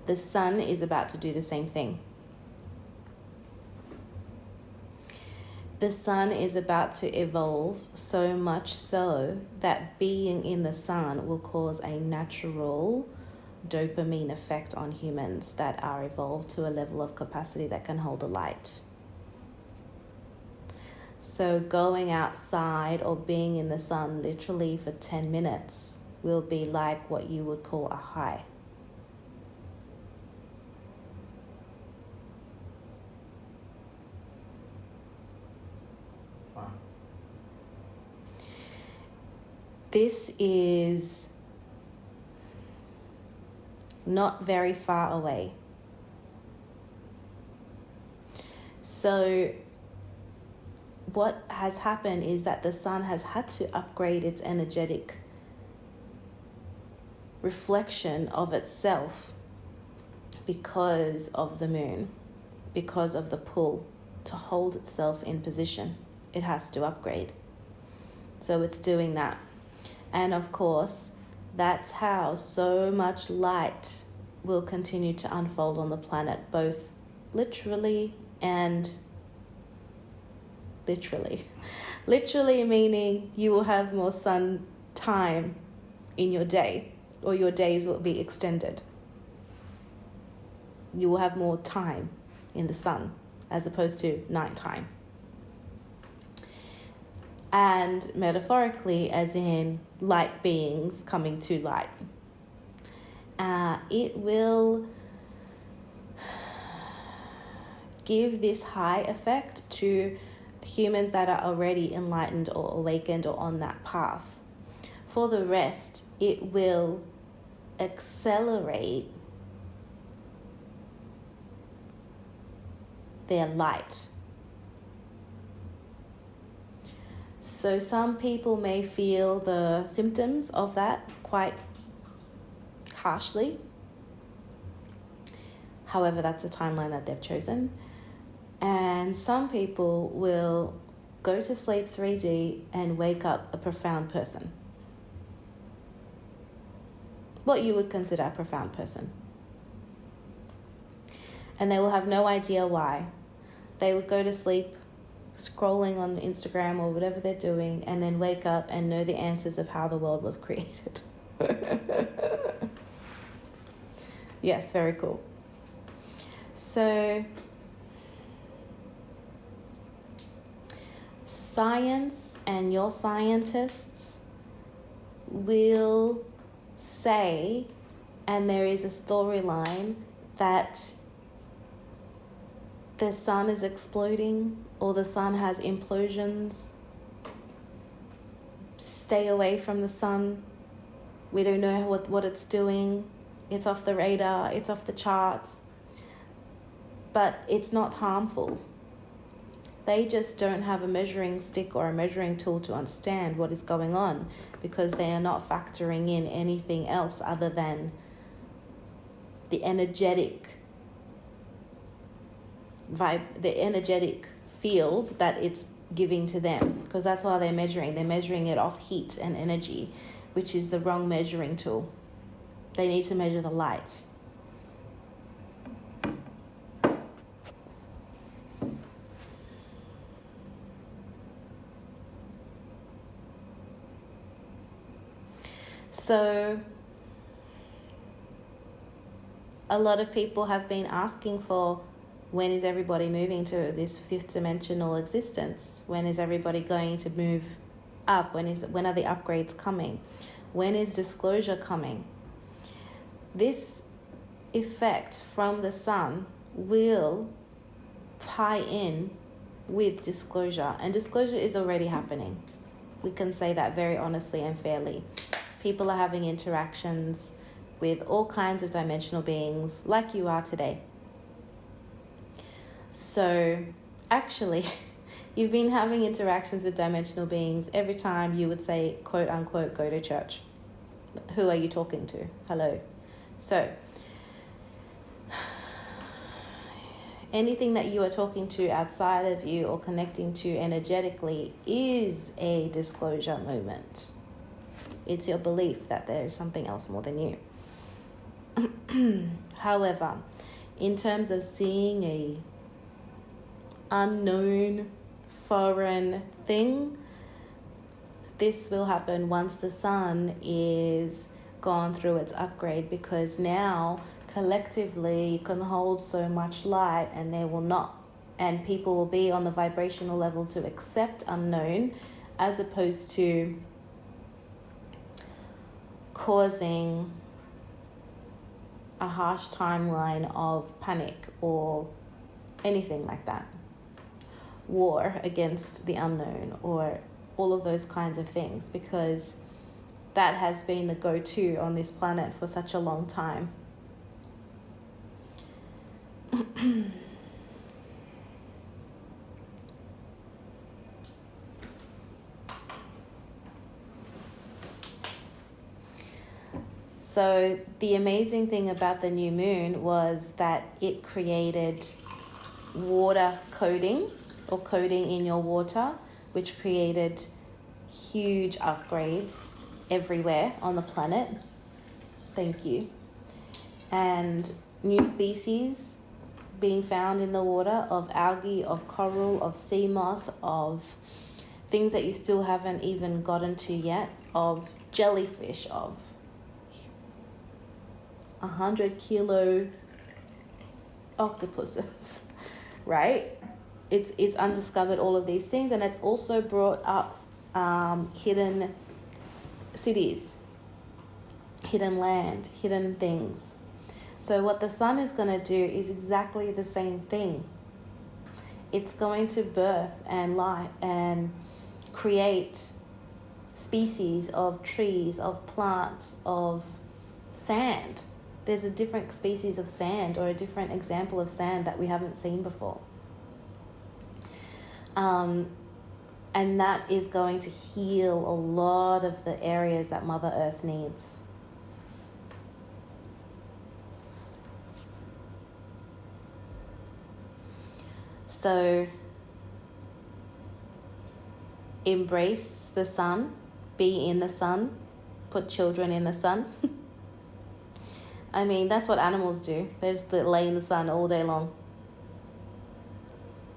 The sun is about to do the same thing. The sun is about to evolve, so much so that being in the sun will cause a natural dopamine effect on humans that are evolved to a level of capacity that can hold a light. So going outside or being in the sun literally for 10 minutes will be like what you would call a high. Wow. This is not very far away. So what has happened is that the sun has had to upgrade its energetic reflection of itself because of the moon, because of the pull to hold itself in position. It has to upgrade. So it's doing that. And of course, that's how so much light will continue to unfold on the planet, both literally and literally. Literally meaning you will have more sun time in your day, or your days will be extended. You will have more time in the sun as opposed to nighttime. And metaphorically, as in light beings coming to light. It will give this high effect to humans that are already enlightened or awakened or on that path. For the rest, it will accelerate their light. So some people may feel the symptoms of that quite harshly. However, that's a timeline that they've chosen. And some people will go to sleep 3D and wake up a profound person. What you would consider a profound person. And they will have no idea why. They would go to sleep scrolling on Instagram or whatever they're doing, and then wake up and know the answers of how the world was created. Yes, very cool. So science and your scientists will say, and there is a storyline, that the sun is exploding or the sun has implosions. Stay away from the sun. We don't know what it's doing. It's off the radar. It's off the charts. But it's not harmful. They just don't have a measuring stick or a measuring tool to understand what is going on, because they are not factoring in anything else other than the energetic vibe, the energetic field that it's giving to them, because that's why they're measuring it off heat and energy, which is the wrong measuring tool. They need to measure the light. So a lot of people have been asking for, when is everybody moving to this fifth dimensional existence? When is everybody going to move up? When are the upgrades coming? When is disclosure coming? This effect from the sun will tie in with disclosure, and disclosure is already happening. We can say that very honestly and fairly. People are having interactions with all kinds of dimensional beings like you are today. So actually, you've been having interactions with dimensional beings every time you would say, quote unquote, go to church. Who are you talking to? Hello. So anything that you are talking to outside of you or connecting to energetically is a disclosure moment. It's your belief that there is something else more than you. However, in terms of seeing a unknown foreign thing, this will happen once the sun is gone through its upgrade, because now collectively it can hold so much light, and and people will be on the vibrational level to accept unknown, as opposed to causing a harsh timeline of panic or anything like that. War against the unknown or all of those kinds of things, because that has been the go-to on this planet for such a long time. So the amazing thing about the new moon was that it created water coding, or coding in your water, which created huge upgrades everywhere on the planet. Thank you. And new species being found in the water of algae, of coral, of sea moss, of things that you still haven't even gotten to yet, of jellyfish, of 100-kilo octopuses, right? It's undiscovered all of these things, and it's also brought up hidden cities, hidden land, hidden things. So what the sun is going to do is exactly the same thing. It's going to birth and light and create species of trees, of plants, of sand. There's a different species of sand, or a different example of sand that we haven't seen before. And that is going to heal a lot of the areas that Mother Earth needs. So embrace the sun, be in the sun, put children in the sun. I mean, that's what animals do. They just lay in the sun all day long,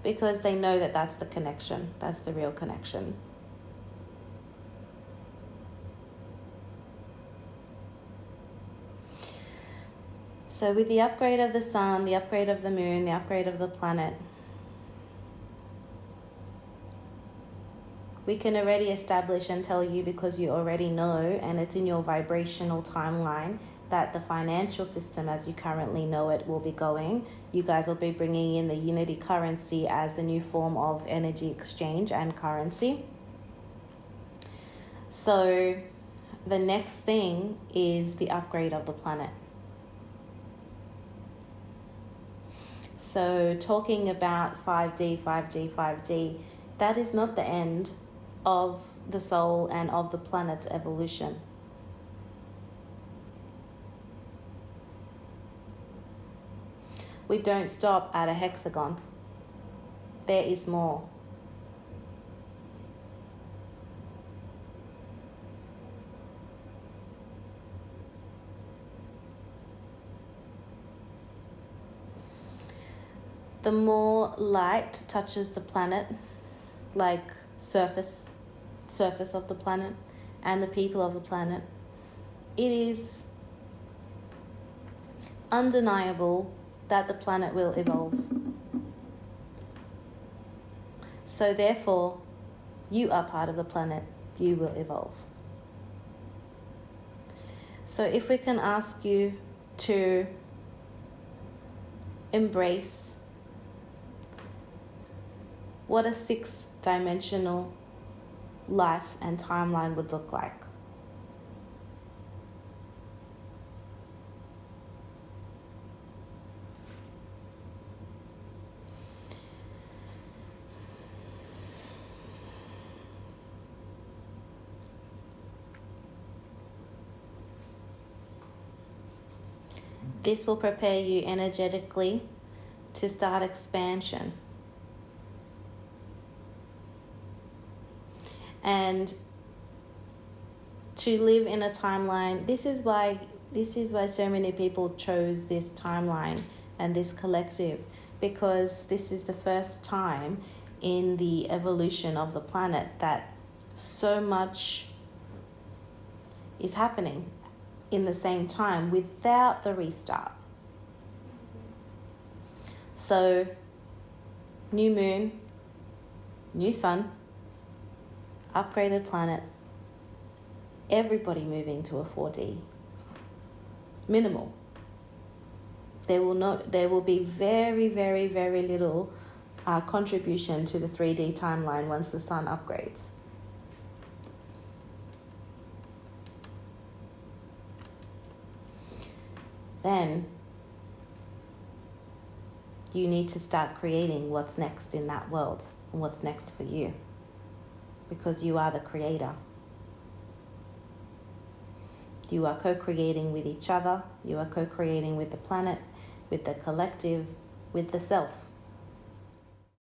because they know that that's the connection. That's the real connection. So with the upgrade of the sun, the upgrade of the moon, the upgrade of the planet, we can already establish and tell you, because you already know, and it's in your vibrational timeline, that the financial system as you currently know it will be going. You guys will be bringing in the unity currency as a new form of energy exchange and currency. So the next thing is the upgrade of the planet. So talking about 5D, that is not the end of the soul and of the planet's evolution. We don't stop at a hexagon. There is more. The more light touches the planet, like surface of the planet and the people of the planet, it is undeniable that the planet will evolve. So therefore, you are part of the planet, you will evolve. So if we can ask you to embrace what a 6-dimensional life and timeline would look like. This will prepare you energetically to start expansion. And to live in a timeline, this is why This is why so many people chose this timeline and this collective, because this is the first time in the evolution of the planet that so much is happening in the same time without the restart. So, new moon, new sun, upgraded planet, everybody moving to a 4D. Minimal. There will be very, very, very little contribution to the 3D timeline once the sun upgrades. Then you need to start creating what's next in that world and what's next for you, because you are the creator. You are co-creating with each other. You are co-creating with the planet, with the collective, with the self.